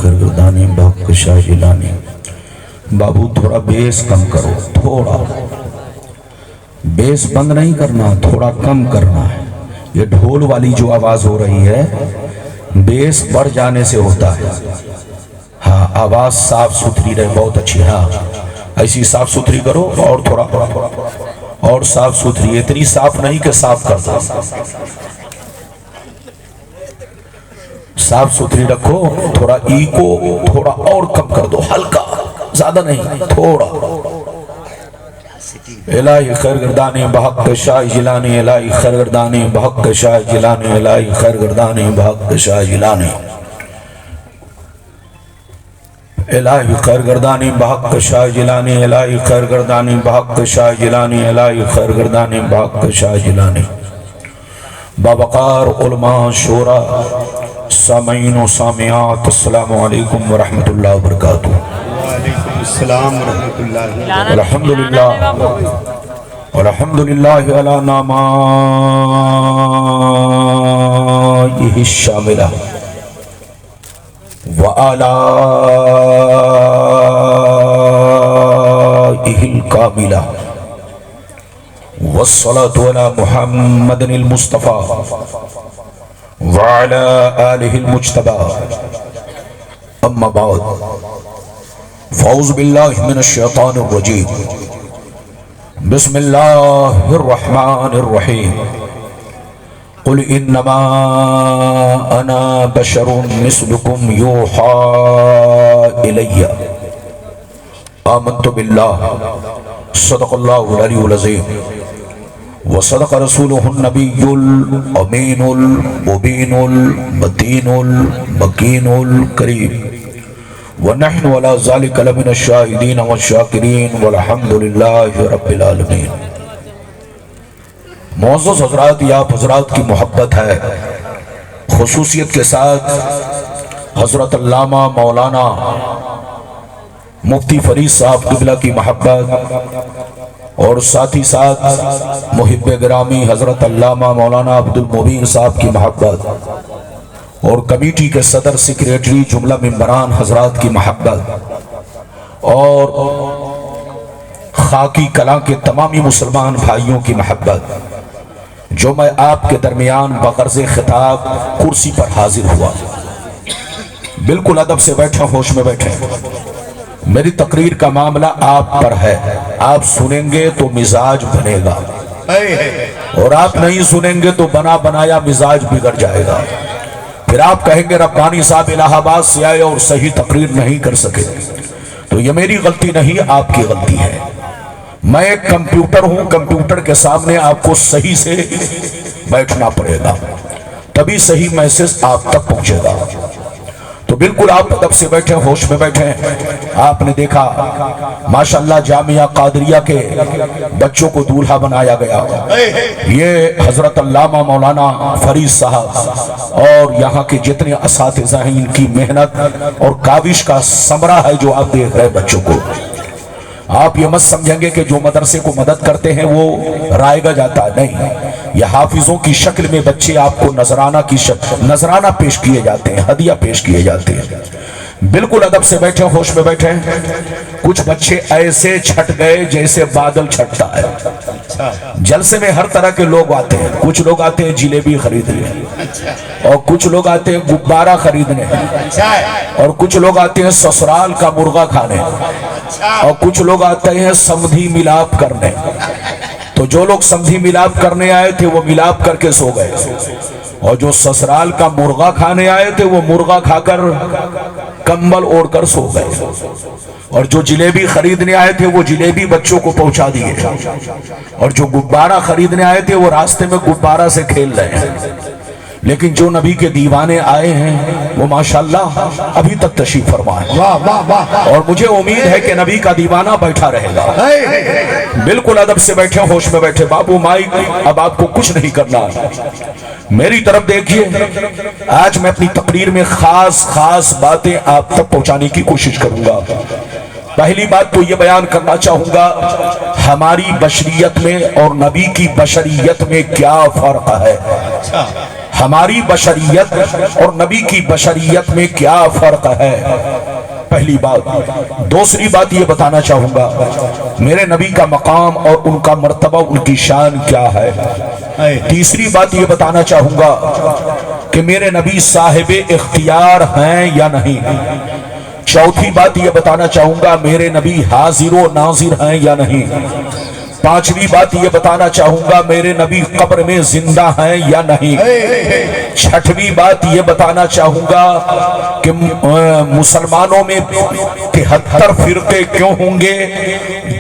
खरगरदानी बहक शाहिलानी। बाबू थोड़ा बेस कम करो, थोड़ा बेस बंद नहीं करना, थोड़ा कम करना है। ये ढोल वाली जो आवाज हो रही है बेस बढ़ जाने से होता है। हाँ, आवाज साफ सुथरी रहे, बहुत अच्छी। हाँ, ऐसी साफ सुथरी करो और थोड़ा और साफ सुथरी, इतनी साफ नहीं कि साफ कर दो, साफ सुथरी रखो। थोड़ा ई को थोड़ा और कम कर दो, हल्का, ज्यादा नहीं, थोड़ा। इलाही खैरगर्दानी बहक शाह जिलानी, इलाही खैरगर्दानी बहक शाह जिलानी, इलाही खैरगर्दानी बहक शाह जिलानी, इलाही खैरगर्दानी बहक शाह जिलानी, इलाही खैरगर्दानी बहक शाह जिलानी, इलाही खैरगर्दानी बहक शाह जिलानी। बावकार उलमा शोरा सामीन व सामियात, अस्सलामु अलैकुम व रहमतुल्लाहि व बरकातुहू। वालेकुम अस्सलाम व रहमतुल्लाहि। अल्हम्दुलिल्लाह अल्हम्दुलिल्लाह अला नामाइहि शामिला व आलाइहिल कामिला वस्सलातु अला मुहम्मदिल मुस्तफा व अला आलिहिल मुज्तबा। अम्मा बाद, फ़ौज़ु बिल्लाहि मिनश शैतानिर रजीम, बिस्मिल्लाहिर रहमानिर रहीम। कुल इन्नमा अना बशरुम मिस्लुकुम यूहा इलैया आमन्तु बिल्लाह सदक़ल्लाहुल अलीयुल अज़ीम व सदक़ रसूलुहुन नबियुल अमीनुल मुबीनुल मतीनुल मकीनुल करीम व नहनु अला ज़ालिका लमिनश शाहिदीन व शाकिरीन वल्हम्दुलिल्लाहि रब्बिल आलमीन। मुअज़्ज़ज़ हज़रात, या आप हज़रात की मोहब्बत है, खुसूसियत के साथ हज़रत अल्लामा मौलाना मुफ्ती फरीद साहब क़िबला की मोहब्बत और साथ ही साथ मुहिब्बे गिरामी हज़रत अल्लामा मौलाना अब्दुल मुबीन साहब की मोहब्बत और कमेटी के सदर सेक्रेटरी जुमला मेंबरान हज़रात की मोहब्बत और खाकी कला के तमामी मुसलमान भाइयों की मोहब्बत, जो मैं आपके दरमियान बग़र्ज़ खिताब कुर्सी पर हाजिर हुआ। बिल्कुल अदब से बैठे, होश में बैठे। मेरी तकरीर का मामला आप पर है। आप सुनेंगे तो मिजाज बनेगा और आप नहीं सुनेंगे तो बना बनाया मिजाज बिगड़ जाएगा। फिर आप कहेंगे रब्बानी साहब इलाहाबाद से आए और सही तकरीर नहीं कर सके। तो ये मेरी गलती नहीं, आपकी गलती है। मैं एक कंप्यूटर हूं, कंप्यूटर के सामने आपको सही से बैठना पड़ेगा, तभी सही मैसेज आप तक पहुंचेगा। तो बिल्कुल आप अदब से बैठे, होश में बैठे। आपने देखा माशाअल्लाह जामिया कादरिया के बच्चों को दूल्हा बनाया गया। ये हजरत अल्लामा मौलाना फरीद साहब और यहाँ के जितने असातिज़ा हैं, इनकी मेहनत और काविश का समरा है जो आप देख रहे हैं बच्चों को। आप ये मत समझेंगे कि जो मदरसे को मदद करते हैं वो रायगा जाता है, नहीं। ये हाफिजों की शक्ल में बच्चे आपको नजराना पेश किए जाते हैं, हदिया पेश किए जाते हैं। बिल्कुल अदब से बैठे, होश में बैठे। कुछ बच्चे ऐसे छट गए जैसे बादल छटता है। जलसे में हर तरह के लोग आते हैं। कुछ लोग आते हैं जिलेबी खरीदने, और कुछ लोग आते हैं गुब्बारा खरीदने, और कुछ लोग आते हैं ससुराल का मुर्गा खाने, और कुछ लोग आते हैं समधी मिलाप करने। तो जो लोग समधी मिलाप करने आए थे वो मिलाप करके सो गए, और जो ससुराल का मुर्गा खाने आए थे वो मुर्गा खाकर कंबल ओढ़कर सो गए, और जो जिलेबी खरीदने आए थे वो जिलेबी बच्चों को पहुंचा दिए, और जो गुब्बारा खरीदने आए थे वो रास्ते में गुब्बारा से खेल रहे हैं। लेकिन जो नबी के दीवाने आए हैं वो माशाअल्लाह अभी तक तशरीफ फरमा है, और मुझे उम्मीद है कि नबी का दीवाना बैठा रहेगा। बिल्कुल अदब से बैठे, होश में बैठे। बाबू माइक अब आपको कुछ नहीं करना, मेरी तरफ देखिए। आज मैं अपनी तकरीर में खास बातें आप तक पहुंचाने की कोशिश करूंगा। पहली बात तो ये बयान करना चाहूंगा, हमारी बशरियत में और नबी की बशरियत में क्या फर्क है। ہماری بشریت اور نبی کی بشریت میں کیا فرق ہے؟ پہلی بات. دوسری بات یہ بتانا چاہوں گا میرے نبی کا مقام اور ان کا مرتبہ، ان کی شان کیا ہے. تیسری بات یہ بتانا چاہوں گا کہ میرے نبی صاحب اختیار ہیں یا نہیں. چوتھی بات یہ بتانا چاہوں گا میرے نبی حاضر و ناظر ہیں یا نہیں. پانچویں بات یہ بتانا چاہوں گا میرے نبی قبر میں زندہ ہیں یا نہیں. چھٹویں بات یہ بتانا چاہوں گا کہ مسلمانوں میں 73 فرقے کیوں ہوں گے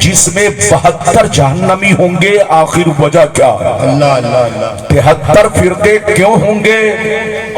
جس میں 72 جہنمی ہوں گے، آخر وجہ کیا؟ اللہ اللہ اللہ. 73 فرقے کیوں ہوں گے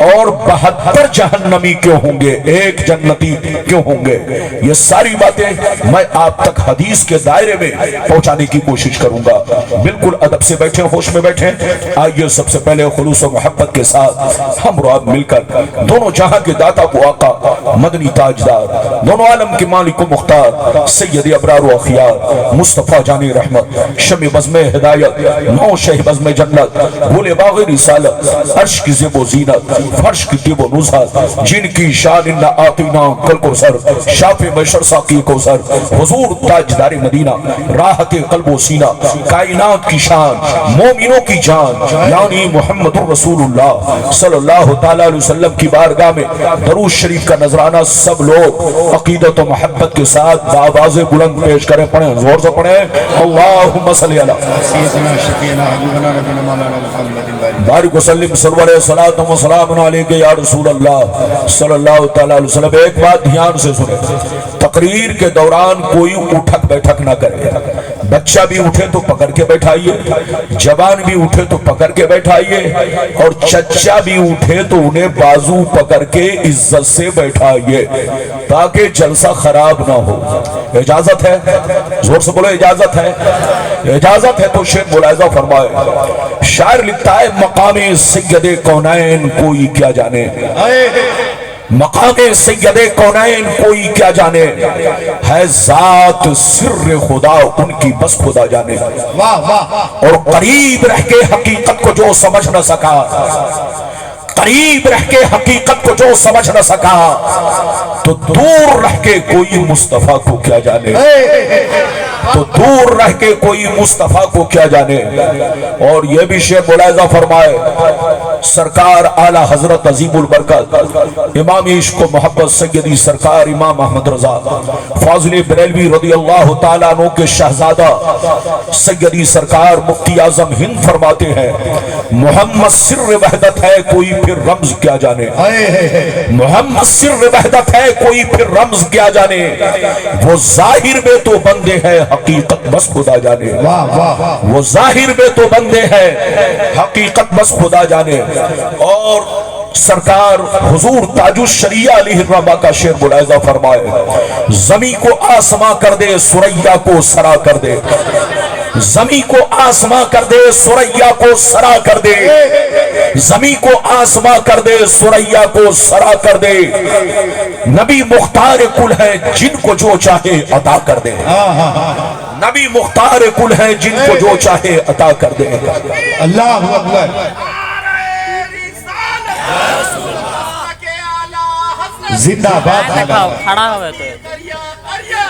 اور 72 جہنمی کیوں ہوں گے، ایک جنتی کیوں ہوں گے؟ یہ ساری باتیں میں آپ تک حدیث کے دائرے میں پہنچانے کی کوشش کروں گا. بالکل ادب سے بیٹھیں، ہوش میں بیٹھیں. آئیے سب سے پہلے خلوص و محبت کے ساتھ ہم اور آپ مل کر دونوں جہاں کے داتا کو آقا، مدنی تاجدار، دونوں عالم کے مالک و مختار، سید ابرار و اخیار، مصطفیٰ جان رحمت، شمع بزم ہدایت، نو شہ بزم جنت، گل باغ رسالت، عرش کی زیب و زینت، فرش کی طیب و نزہت، جن کی شان انا آتینا کل کوثر، شافع بشر ساقی کوثر، حضور تاجدار مدینہ، راحت قلب و سینہ، کائنات کی شان، مومنوں کی جان، یعنی محمد رسول اللہ صلی اللہ تعالیٰ علیہ وسلم کی بارگاہ میں درود شریف کا نذرانہ سب لوگ عقیدت و محبت کے ساتھ بآواز بلند پیش کریں. پڑھیں، زور سے پڑھیں. اللہم صلی علی سیدنا شفیعنا حبیبنا نبینا مولانا محمد بارک وسلم صلی اللہ علیہ وسلم و سلام علیکہ یا رسول اللہ صلی اللہ تعالیٰ علیہ وسلم. ایک بات دھیان سے سنیں، تقریر کے دوران کوئی اٹھک بیٹھک نہ کرے. بچہ بھی اٹھے تو پکڑ کے بیٹھائیے، جوان بھی اٹھے تو پکڑ کے بیٹھائیے، اور چچا بھی اٹھے تو انہیں بازو پکڑ کے عزت سے بیٹھائیے تاکہ جلسہ خراب نہ ہو. اجازت ہے؟ زور سے بولو اجازت ہے. اجازت ہے تو شیخ ملاحظہ فرمائے. شاعر لکھتا ہے مقام سید کونین کوئی کیا جانے، مقام سید کونین کوئی کیا جانے، ہے ذات سر خدا ان کی بس خدا جانے. واہ واہ. اور قریب رہ کے حقیقت کو جو سمجھ نہ سکا، قریب رہ کے حقیقت کو جو سمجھ نہ سکا تو دور رہ کے کوئی مصطفیٰ کو کیا جانے، تو دور رہ کے کوئی مصطفیٰ کو کیا جانے. اور یہ بھی شیخ ملاحظہ فرمائے سرکار اعلی حضرت عظیم البرکت امام عشق و محبت سیدی سرکار امام احمد رضا فاضل بریلوی رضی اللہ تعالیٰ عنہ کے شہزادہ سیدی سرکار مفتی اعظم ہند فرماتے ہیں محمد سر وحدت ہے کوئی پھر رمز کیا جانے، محمد سر وحدت ہے کوئی پھر رمز کیا جانے، وہ ظاہر میں تو بندے ہیں حقیقت بس خدا جانے، وہ ظاہر میں تو بندے ہیں حقیقت بس خدا جانے. اور سرکار حضور تاج الشریعہ علیہ الرحمہ کا شعر ملاحظہ فرمائے زمین کو آسماں کر دے سریا کو سرا کر دے، زمین کو آسماں کر دے سریا کو سرا کر دے، زمین کو آسماں کر دے سریا کو سرا کر دے. نبی مختار کل ہے جن کو جو چاہے عطا کر دے، نبی مختار کل ہے جن کو جو چاہے عطا کر دے. اللہ اکبر. زندہ باد کھڑا ہوئے تو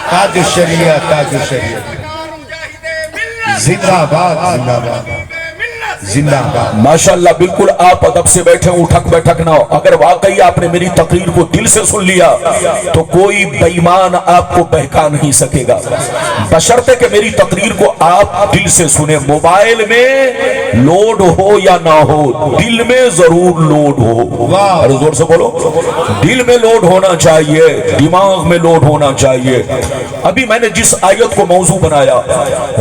تاج الشریعہ، تاج الشریعہ. زندہ باد، زندہ باد، زندہ باد. ماشاءاللہ بالکل آپ ادب سے بیٹھیں، اٹھک بیٹھک نہ ہو. اگر واقعی آپ نے میری تقریر کو دل سے سن لیا تو کوئی بے ایمان آپ کو بہکا نہیں سکے گا، بشرطے کہ میری تقریر کو آپ دل سے سنیں. موبائل میں لوڈ ہو یا نہ ہو، دل میں ضرور لوڈ ہو. ارے زور سے بولو، دل میں لوڈ ہونا چاہیے، دماغ میں لوڈ ہونا چاہیے. ابھی میں نے جس آیت کو موضوع بنایا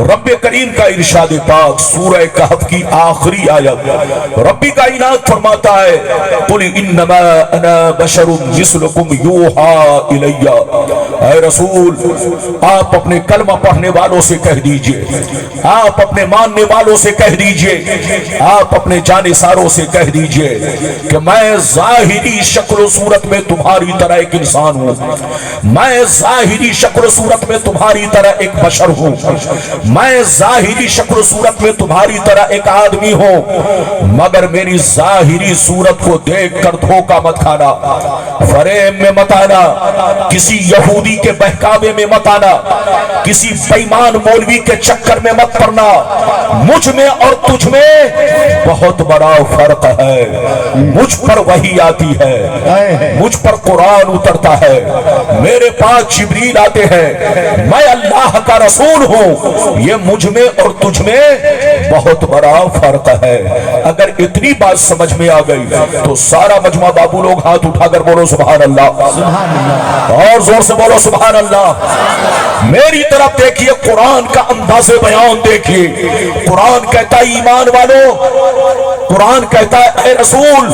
رب کریم کا ارشاد پاک سورہ کہف کی آخری آیت، ربی کائنات فرماتا ہے قل انما انا بشر مثلکم یوحا الی. اے رسول آپ اپنے کلمہ پڑھنے والوں سے کہہ دیجئے، آپ اپنے ماننے والوں سے کہہ دیجئے، آپ اپنے جانثاروں سے کہہ دیجئے کہ میں ظاہری شکل و صورت میں تمہاری طرح ایک انسان ہوں، میں ظاہری شکل و صورت میں تمہاری طرح ایک بشر ہوں، میں ظاہری شکل و صورت میں تمہاری طرح ایک آدمی बातिनी हूँ, मगर मेरी जाहिरी सूरत को देख कर धोखा मत खाना, फरेब में मत आना, किसी यहूदी के बहकावे में मत आना, किसी बेईमान मौलवी के चक्कर में मत पड़ना। मुझ में और तुझ में बहुत बड़ा फर्क है। मुझ पर वही आती है, मुझ पर कुरान उतरता है, मेरे पास जिब्रील आते हैं, मैं अल्लाह का रसूल हूँ। ये मुझ में और तुझ में बहुत बड़ा फर्क है। अगर इतनी बात समझ में आ गई तो सारा मजमा बाबू लोग हाथ उठाकर बोलो सुभान अल्लाह, और जोर से बोलो सुभान अल्लाह। मेरी तरफ देखिए, कुरान का अंदाज़े बयान देखिए। कुरान कहता है ईमान वालों, कुरान कहता है ए रसूल,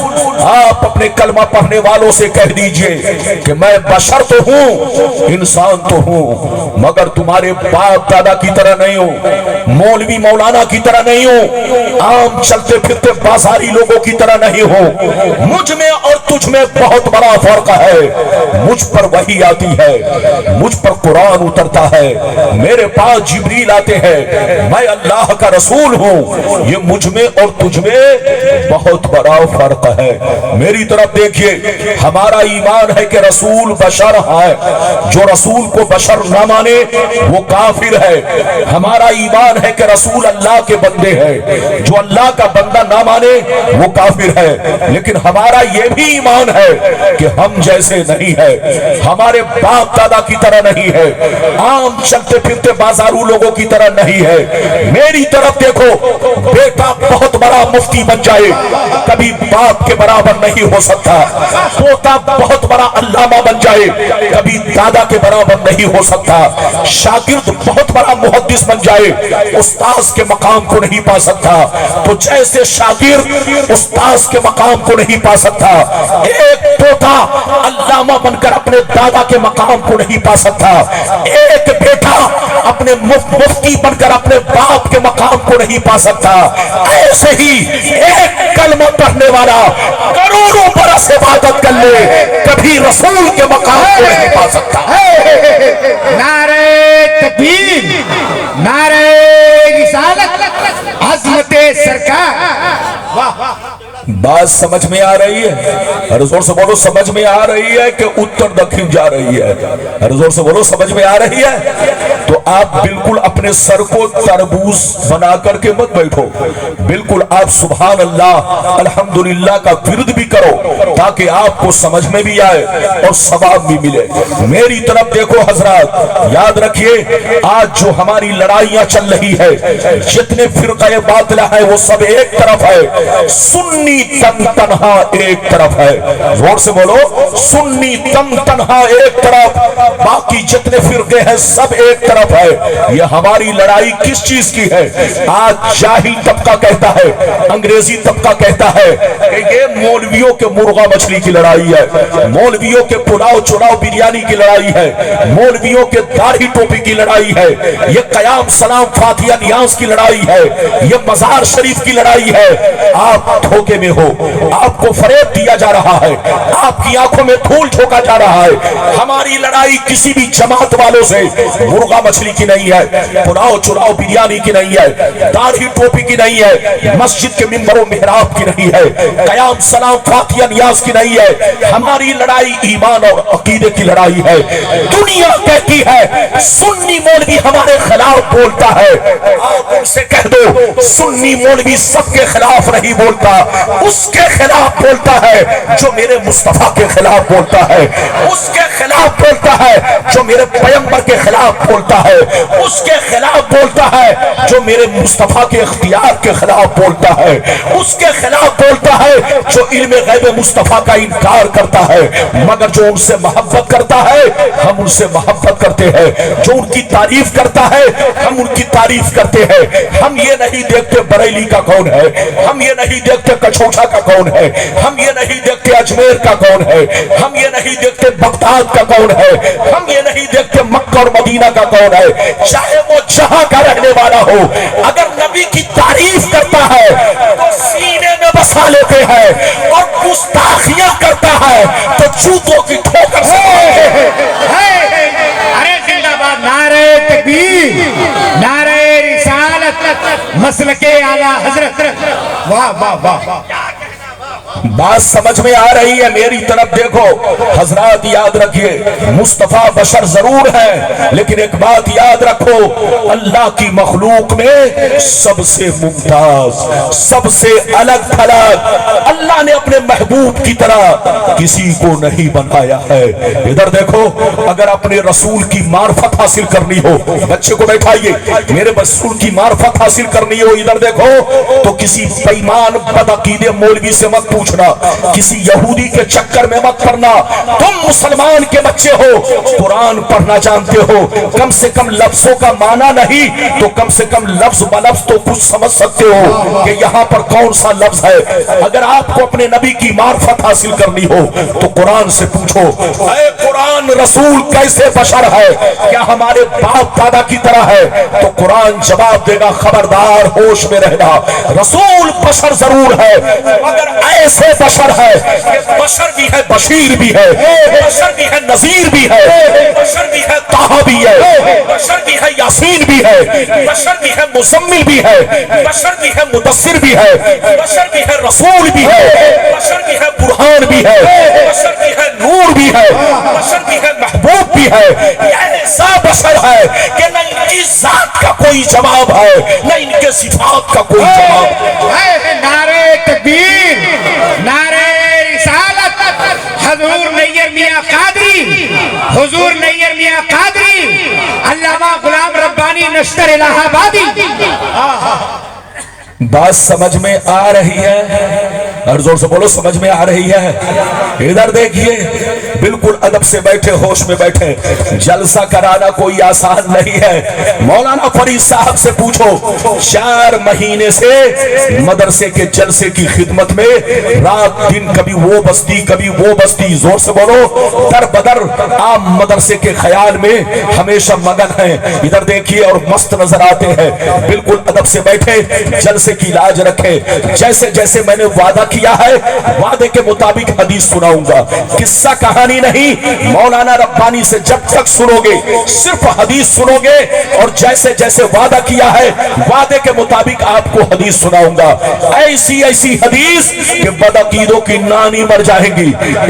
आप अपने कलमा पढ़ने वालों से कह दीजिए कि मैं बशर तो हूँ, इंसान तो हूँ, मगर तुम्हारे बाप दादा की तरह नहीं हूँ, मौलवी मौलाना की तरह नहीं हूँ, आम चलते फिरते बाजारी लोगों की तरह नहीं हूँ। मुझ में और तुझ में बहुत बड़ा फर्क है। मुझ पर वही आती है, मुझ पर कुरान उतरता है, मेरे पास जिब्रील आते हैं, मैं अल्लाह का रसूल हूँ। ये मुझ में और तुझ में बहुत बड़ा फर्क है। मेरी तरफ देखिए, हमारा ईमान है कि रसूल बशर है, जो रसूल को बशर ना माने वो काफिर है। हमारा ईमान है कि रसूल अल्लाह के बंदे हैं, जो अल्लाह का बंदा ना माने वो काफिर है। लेकिन हमारा ये भी ईमान है कि हम जैसे नहीं है, हमारे बाप दादा की तरह नहीं है, आम चलते फिरते बाजारू लोगों की तरह नहीं है। मेरी तरफ देखो, बेटा बहुत बड़ा मुफ्ती बन जाए, कभी बाप के बराबर नहीं हो सकता। पोता बहुत बड़ा अल्लामा बन जाए, कभी दादा के बराबर नहीं हो सकता। शागिर्द बहुत बड़ा मुहद्दिस बन जाए, उस्ताद के मकाम को नहीं पा सकता। तो जैसे शागिर्द उस्ताद के मकाम को नहीं पा सकता, एक पोता अल्लामा बनकर अपने दादा के मकाम को नहीं पा सकता, एक बेटा अपने मुफ्ती बनकर अपने बाप के मकाम को नहीं पा सकता। ऐसे ही एक कलमा पढ़ने वाला करोड़ों बरस इबादत कर ले, कभी रसूल के मकाम को नहीं पा सकता। नारे तकबीर, नारे रिसालत, अज़मते सरकार। वाह, बात समझ में आ रही है? हर जोर से बोलो समझ में आ रही है कि उत्तर दक्षिण जा रही है? हर जोर से बोलो समझ में आ रही है? तो आप बिल्कुल अपने सर को तरबूज बना करके मत बैठो, बिल्कुल आप सुभान अल्लाह अल्हम्दुलिल्लाह का विर्द भी करो, ताकि आपको समझ में भी आए और सवाब भी मिले। मेरी तरफ देखो हजरात, याद रखिए, आज जो हमारी लड़ाइयां चल रही है, जितने फिरक़े बातिला है वो सब एक तरफ है, सुन्नी तन तन्हा एक तरफ है। जोर से बोलो, सुन्नी तन तन्हा एक तरफ, बाकी जितने फिरके हैं सब एक तरफ है। ये हमारी लड़ाई किस चीज की है? आज जाहिल तबका कहता है, अंग्रेजी तबका कहता है कि ये मौलवियों के मुर्गा मछली की लड़ाई है, मौलवियों के पुलाव चुलाव बिरयानी की लड़ाई है, मौलवियों के दाढ़ी टोपी की लड़ाई है, ये कयाम सलाम फातिया नियाज की लड़ाई है, ये मजार शरीफ की लड़ाई है। आप धोखे में हो, आपको फरेब दिया जा रहा है, आपकी आंखों में धूल झोंका जा रहा है। हमारी लड़ाई किसी भी जमात वालों से मुर्गा मछली की नहीं है, पुलाव चुलाव बिरयानी की नहीं है, दाढ़ी टोपी की नहीं है, मस्जिद के मिंबरों मेहराब की नहीं है, कयाम सलाम फातिया नियाज की नहीं है। हमारी लड़ाई ईमान और अकीदे की लड़ाई है। दुनिया कहती है सुन्नी मौलवी हमारे खिलाफ बोलता है, आप उनसे कह दो सुन्नी मौलवी सबके खिलाफ नहीं बोलता, उसके खिलाफ बोलता है जो मेरे मुस्तफा के खिलाफ बोलता है, उसके खिलाफ बोलता है जो मेरे पैगंबर के खिलाफ बोलता है, उसके खिलाफ बोलता है जो मेरे मुस्तफा के इख्तियार के खिलाफ बोलता है, उसके खिलाफ बोलता है जो इल्मे गैब मुस्तफा का इनकार करता है। मगर जो उनसे मोहब्बत करता है हम उनसे मोहब्बत करते हैं, जो उनकी तारीफ करता है हम उनकी तारीफ करते हैं। हम ये नहीं देखते बरेली का कौन है, हम ये नहीं देखते कछोटा का कौन है, हम ये नहीं देखते अजमेर का कौन है, हम ये नहीं देखते बगदाद का कौन है, हम ये नहीं देखते मक्का और मदीना का कौन है। चाहे वो जहां का रहने वाला हो, अगर नबी की तारीफ करता है तो सीने में बसा लेते हैं, और गुस्ताखियां करता है तो जूतों की ठोकर से अरे जिंदाबाद, नारे तकबीर, नारे रिसालत, मसलके आला हजरत। वाह वाह वाह। बात समझ में आ रही है? मेरी तरफ देखो हजरात, याद रखिए मुस्तफा बशर जरूर है, लेकिन एक बात याद रखो, अल्लाह की मखलूक में सबसे मुमताज, सबसे अलग थलग, अल्लाह ने अपने महबूब की तरह किसी को नहीं बनाया है। इधर देखो, अगर अपने रसूल की मार्फत हासिल करनी हो, बच्चे को बैठाइए, मेरे रसूल की मार्फत हासिल करनी हो, इधर देखो, तो किसी बेईमान बदअकीदे मौलवी से मत पूछना, किसी यहूदी के चक्कर में मत पड़ना। तुम मुसलमान के बच्चे हो, कुरान पढ़ना जानते हो, कम से कम लफ्जों का माना नहीं तो कम से कम लफ्ज बलफ्ज तो कुछ समझ सकते हो कि यहाँ पर कौन सा लफ्ज है। अगर आपको अपने नबी की मार्फत हासिल करनी हो तो कुरान से पूछो, ऐ कुरान, रसूल कैसे बशर है? क्या हमारे बाप दादा की तरह है? तो कुरान जवाब देगा, खबरदार, होश में रहना, रसूल बशर जरूर है, मगर ऐसे बशर है कि बशर भी है, बशीर भी है, बशर भी है, नजीर भी है, बशर भी है, ताहा भी है, बशर भी है, यासीन भी है, बशर भी है, मुज़म्मिल भी है, बशर भी है, मुदस्सिर भी है, बशर भी है, रसूल भी है, बशर भी है, बुरहान भी है, बशर भी है, नूर भी है, बशर भी है, महबूब भी है। ऐसा बशर है कि न इनकी जात का कोई जवाब है, न इनके सिफात का कोई जवाब है। नारे तकबीर, नारे रिसालत, हुजूर नैयर मियां कादरी, हुजूर नैयर मियां कादरी, अल्लामा गुलाम रब्बानी नश्तर इलाहाबादी। बात समझ में आ रही है? और जोर से बोलो, समझ में आ रही है? इधर देखिए, बिल्कुल अदब से बैठे, होश में बैठे, जलसा कराना कोई आसान नहीं है। मौलाना फरीद साहब से पूछो, 4 महीने से मदरसे के जलसे की खिदमत में रात दिन कभी वो बस्ती कभी वो बस्ती, जोर से बोलो, दर बदर आप मदरसे के ख्याल में हमेशा मगन हैं। इधर देखिए, और मस्त नजर आते हैं, बिल्कुल अदब से बैठे, जलसे की लाज रखे। जैसे जैसे मैंने वादा किया है, वादे के मुताबिक हदीस सुनाऊंगा, किस्सा कहानी नहीं। मौलाना रब्बानी से जब तक सुनोगे, सिर्फ हदीस सुनोगे, और जैसे जैसे वादा किया है, वादे के मुताबिक आपको हदीस सुनाऊंगा। ऐसी ऐसी हदीस कि बदअकीदों की नानी मर जाएंगी,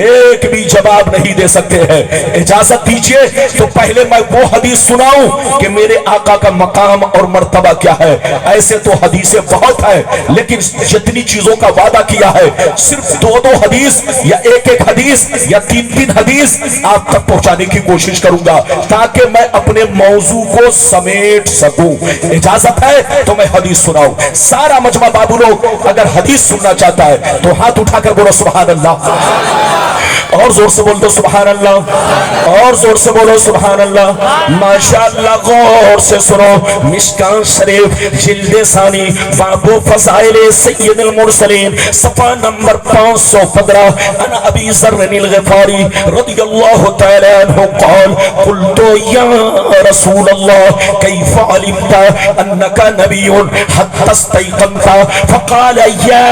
एक भी जवाब नहीं दे सकते हैं। इजाजत दीजिए तो पहले मैं वो हदीस सुनाऊं कि मेरे आका का मकाम और मर्तबा क्या है। ऐसे तो हदीसें बहुत है, लेकिन जितनी चीजों का वादा किया है, सिर्फ 2-2 हदीस या एक-एक हदीस या 3-3 हदीस आप तक पहुंचाने की कोशिश करूंगा, ताकि मैं अपने मौजू को समेट सकूं। इजाजत है तो मैं हदीस सुनाऊं। सारा मजमा बाबू लोग अगर हदीस सुनना चाहता है तो हाथ उठाकर बोलो सुभान अल्लाह, और जोर से बोल दो सुभान अल्लाह, और जोर से बोलो सुभान अल्लाह। माशाअल्लाह, गौर से सुनो, मिशकात शरीफ जिल्द सानी बाबू फज़ाइल सय्यदुल मुरसलीन, सफ़ा नंबर 515, अन अबी ज़र्रिल ग़िफ़ारी रज़ियल्लाहु तआला अन्हु क़ाल क़ुल्तु या रसूल अल्लाह कैफ़ अलिमता अन्नका नबियुन हत्ता इस्तयक़नता फ़क़ाल या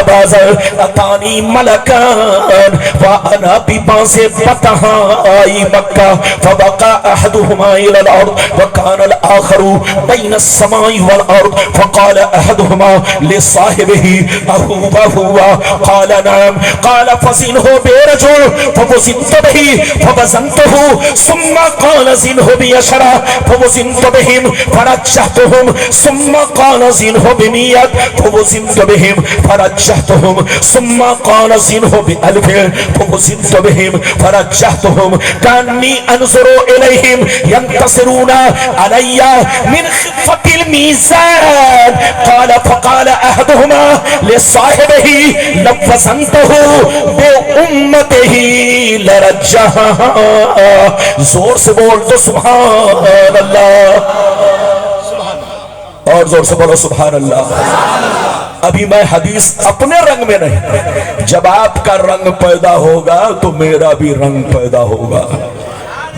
अबा ज़र अतानी मलकान व अना बिबाज़ि बतहाई मक्का फ़बक़ा अहदुहुमा इलल अर्द व काना अल आखरु बैन अस्समाई वल अर्द फ़क़ाल अहदुहुमा लिसाहिबिही अहुवा हुवा क़ाल नअम क़ाल फ़ज़िनहु बिरजुल फ़वज़िनतु बिही फ़वज़नतुहु सुम्मा क़ाल ज़िनहु बिअशरा फ़वज़िनतु बिहिम फ़रज्जहतुहुम सुम्मा क़ाल ज़िनहु बिमियत फ़वज़िनतु बिहिम फ़रज्जहतुहुम सुम्मा क़ाल ज़िनहु बिअल्फ़िन फ़वज़िनतु बिहिम फ़रज्जहतुहुम कान्नी अनज़ुरु इलैहिम यंतसिरूना अलैया मिन ख़िफ़्फ़तिल मीज़ान क़ाल फ़क़ाल अहदुहुमा लिसाहिबिही लव वज़नतहु बिउम्मतिही लरज्जहा। जोर से बोल तो सुभान अल्लाह, और जोर से बोलो सुभान अल्लाह। अभी मैं हदीस अपने रंग में नहीं, जब आपका रंग पैदा होगा तो मेरा भी रंग पैदा होगा।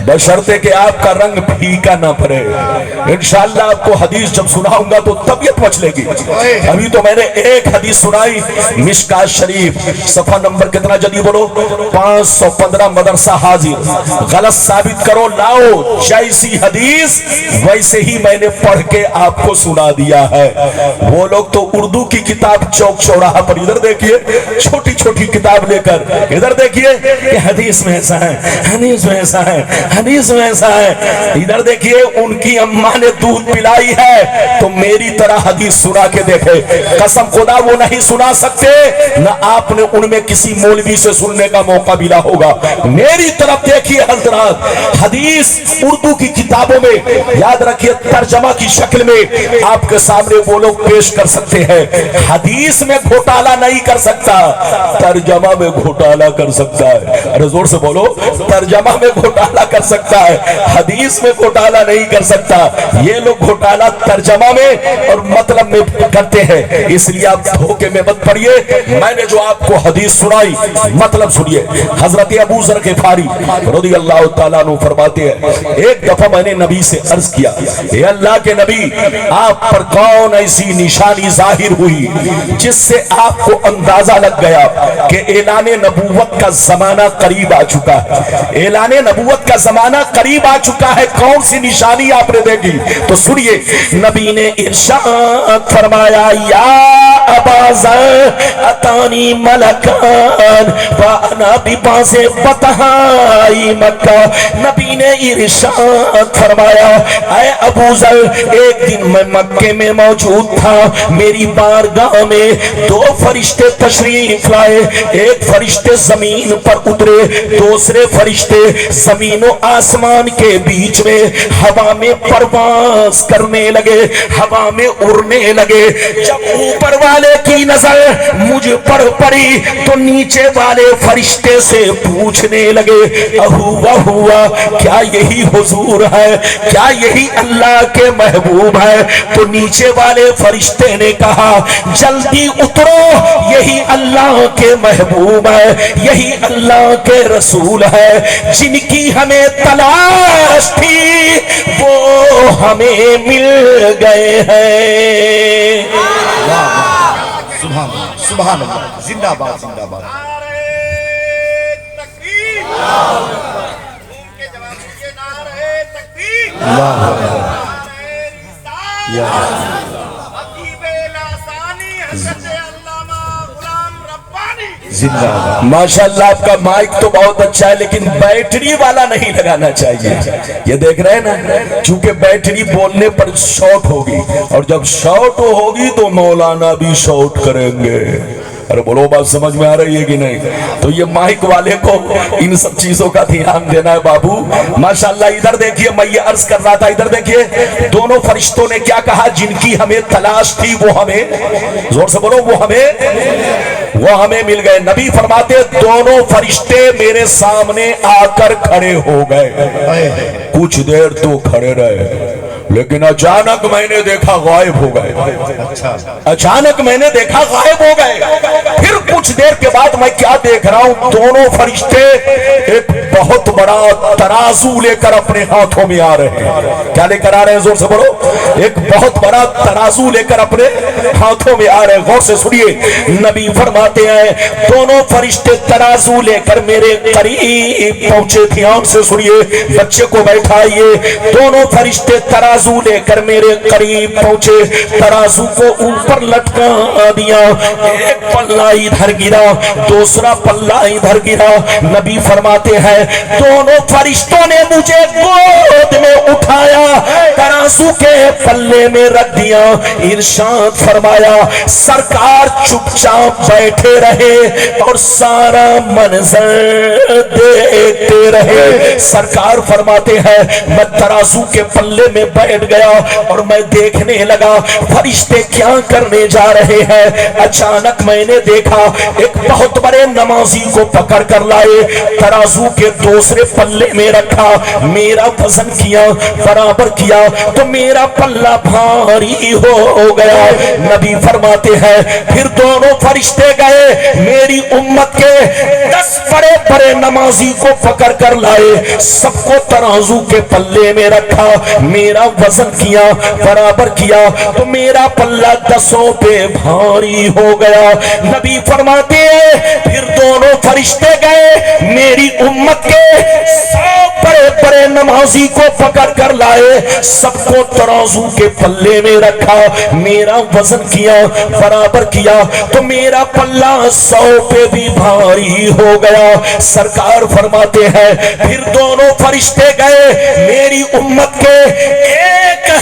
बशर्ते कि आपका रंग फीका ना पड़े। इंशाअल्लाह आपको हदीस जब सुनाऊंगा तो तबीयत मचलेगी। अभी तो मैंने एक हदीस सुनाई, मिशकात शरीफ सफा नंबर कितना जल्दी बोलो, 515, मदरसा हाजिर। गलत साबित करो, लाओ जैसी हदीस वैसे ही मैंने पढ़ के आपको सुना दिया है। वो लोग तो उर्दू की किताब चौक चौराहा पर, इधर देखिए छोटी छोटी किताब लेकर, इधर देखिए कि हदीस में ऐसा है, हदीस में ऐसा है, हदीस में ऐसा है। इधर देखिए उनकी अम्मा ने दूध पिलाई है तो मेरी तरह हदीस सुना के देखे। कसम खुदा वो नहीं सुना सकते, ना आपने उनमें किसी मौलवी से सुनने का मौका मिला होगा। मेरी तरफ देखिए हजरात, हदीस उर्दू की किताबों में याद रखिए तर्जमा की शक्ल में आपके सामने वो लोग पेश कर सकते हैं। हदीस में घोटाला नहीं कर सकता, तर्जमा में घोटाला कर सकता है। अरे जोर से बोलो, तर्जमा में घोटाला कर सकता है, हदीस में घोटाला नहीं कर सकता। ये लोग घोटाला तर्जमा में और मतलब में करते हैं, इसलिए आप धोखे में मत पड़िए। मैंने जो आपको हदीस सुनाई मतलब सुनिए। हजरत अबू ज़र ग़िफ़ारी रज़ियल्लाहु ताला अन्हु फरमाते हैं, एक दफा मैंने नबी से अर्ज किया, हे अल्लाह के नबी, आप पर कौन ऐसी निशानी जाहिर हुई जिससे आपको अंदाजा लग गया कि ऐलाने नबूवत का जमाना करीब आ चुका है। ऐलाने नबूवत का जमाना करीब आ चुका है, कौन सी निशानी आपने देखी? तो सुनिए, नबी ने इरशाद फरमाया, या अबा ज़र अतानी मलकान व अना बिबासे बतहाई मक्का। नबी ने इरशाद फरमाया, ऐ अबू ज़र, एक दिन मैं मक्के में मौजूद था, मेरी बारगाह में दो फरिश्ते तशरीफ लाए। एक फरिश्ते जमीन पर उतरे, दूसरे फरिश्ते जमीन और आसमान के बीच में हवा में परवास करने लगे, हवा में उड़ने लगे। जब ऊपर वाले की नजर मुझ पर पड़ी तो नीचे वाले फरिश्ते से पूछने लगे, अहुआ हुआ, क्या यही हुजूर है, क्या यही अल्लाह के महबूब है? तो नीचे वाले फरिश्ते ने कहा, जल्दी उतरो, यही अल्लाह के महबूब है, यही अल्लाह के रसूल है, जिनकी हमें तलाश थी वो हमें मिल गए हैं। सुभान सुभान अल्लाह, जिंदाबाद जिंदाबाद। माशाअल्लाह आपका माइक तो बहुत अच्छा है, लेकिन बैटरी वाला नहीं लगाना चाहिए। ये देख रहे हैं ना, क्योंकि बैटरी बोलने पर शॉर्ट होगी, और जब शॉर्ट होगी तो मौलाना भी शॉर्ट करेंगे। अरे बोलो, बात समझ में आ रही है कि नहीं? तो ये माइक वाले को इन सब चीजों का ध्यान देना है बाबू। माशाअल्लाह, इधर देखिए, मैं ये अर्ज कर रहा था, इधर देखिए दोनों फरिश्तों ने क्या कहा, जिनकी हमें तलाश थी वो हमें, जोर से बोलो, वो हमें मिल गए। नबी फरमाते, दोनों फरिश्ते मेरे सामने आकर खड़े हो गए। कुछ देर तो खड़े रहे, लेकिन अचानक मैंने देखा गायब हो गए। अचानक मैंने देखा गायब हो गए। फिर कुछ देर के बाद मैं क्या देख रहा हूं, दोनों फरिश्ते एक बहुत बड़ा तराजू लेकर अपने हाथों में आ रहे हैं। क्या लेकर आ रहे हैं? जोर से बोलो। एक बहुत बड़ा तराजू लेकर अपने हाथों में आ रहे हैं। गौर से सुनिए, नबी फरमाते हैं, दोनों फरिश्ते तराजू लेकर मेरे करीब पहुंचे। ध्यान से सुनिए, बच्चे को बैठाइए। दोनों फरिश्ते तराजू लेकर मेरे करीब पहुंचे, तराजू को ऊपर लटका दिया। एक पल्ला इधर गिरा, दूसरा पल्ला इधर गिरा। नबी फरमाते हैं, दोनों फरिश्तों ने मुझे गोद में उठाया, तराजू के पल्ले में रख दिया। इरशाद फरमाया, सरकार चुपचाप बैठे रहे और सारा मंजर देखते रहे। सरकार फरमाते हैं, मैं तराजू के पल्ले में बैठ गया और मैं देखने लगा फरिश्ते क्या करने जा रहे हैं। अचानक मैंने देखा एक बहुत बड़े नमाजी को पकड़ कर लाए, तराजू के दूसरे पल्ले में रखा, मेरा वजन किया, برابر کیا تو میرا پلہ بھاری ہو گیا۔ نبی فرماتے ہیں پھر دونوں فرشتے گئے میری امت کے 10 بڑے بڑے نمازی کو پکڑ کر لائے، سب کو ترازو کے پلے میں رکھا، میرا وزن کیا، برابر کیا تو میرا پلہ 10 پہ بھاری ہو گیا۔ نبی فرماتے ہیں پھر دونوں فرشتے گئے میری امت کے 100 بڑے بڑے نمازی کو پکڑ کر لائے، سب کو ترازو کے پلے میں رکھا، میرا وزن کیا، برابر کیا تو میرا پلہ 100 پہ بھی بھاری ہو گیا۔ سرکار فرماتے ہیں پھر دونوں فرشتے گئے میری امت کے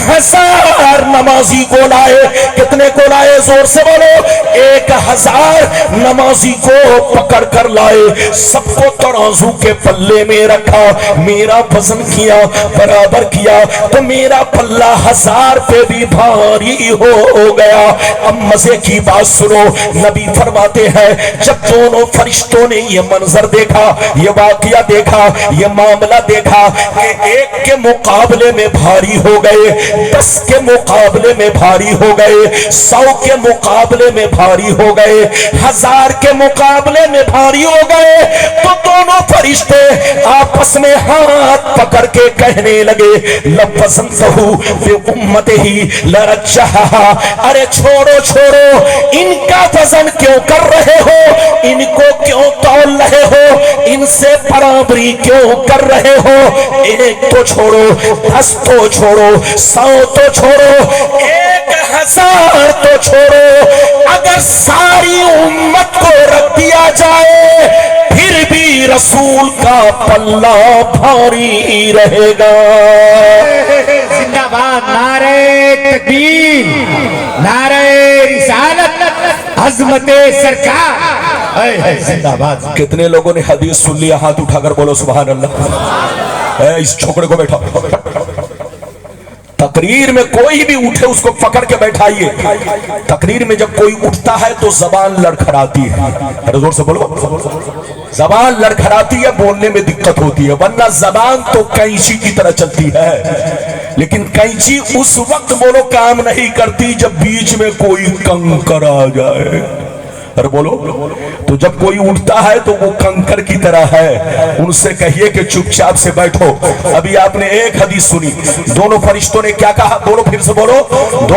1000 نمازی کو لائے۔ کتنے کو لائے؟ زور سے بولو۔ 1000 نمازی کو پکڑ کر لائے، سب کو ترازو کے پلے میں رکھا، میرا وزن کیا، برابر کیا تو میرا پلہ 1000 پہ بھی بھاری ہو گیا۔ اب مزے کی بات سنو، نبی فرماتے ہیں جب دونوں فرشتوں نے یہ منظر دیکھا، یہ واقعہ دیکھا، یہ معاملہ دیکھا کہ 1 کے مقابلے میں بھاری ہو گئے، 10 کے مقابلے میں بھاری ہو گئے، 100 کے مقابلے میں بھاری ہو گئے، 1000 کے مقابلے میں بھاری ہو گئے، تو دونوں فرشتے آپس میں ہاتھ پکڑ کے کہنے لگے لَوَّزَنْتَهُ بِأُمَّتِهِ لَرَجَّحَهَا، ارے چھوڑو چھوڑو، ان کا وزن کیوں کر رہے ہو، ان کو کیوں تول رہے ہو، ان سے برابری کیوں کر رہے ہو، 1 تو چھوڑو، 10 تو چھوڑو، 100 تو چھوڑو، 1000 تو چھوڑو، اگر ساری امت کو رکھ دیا جائے پھر بھی رسول کا پلہ بھاری رہے گا۔ زندہ باد، نعرہ تکبیر، نعرہ رسالت، عظمت سرکار، زندہ باد۔ کتنے لوگوں نے حدیث سن لیا؟ ہاتھ اٹھا کر بولو سبحان اللہ۔ اس چھوکرے کو بیٹھا، تقریر میں کوئی بھی اٹھے اس کو پکڑ کے بیٹھائیے۔ تقریر میں جب کوئی اٹھتا ہے تو زبان لڑکھڑاتی ہے، ارے زور سے بولو، زبان لڑکھڑاتی ہے، بولنے میں دقت ہوتی ہے، ورنہ زبان تو کینچی کی طرح چلتی ہے، لیکن کینچی اس وقت بولو کام نہیں کرتی جب بیچ میں کوئی کنکر آ جائے، ارے بولو۔ تو جب کوئی اٹھتا ہے تو وہ کنکر کی طرح ہے، ان سے کہیے کہ چپ چاپ سے بیٹھو۔ ابھی آپ نے ایک حدیث سنی، دونوں فرشتوں نے کیا کہا؟ بولو پھر سے بولو، دونوں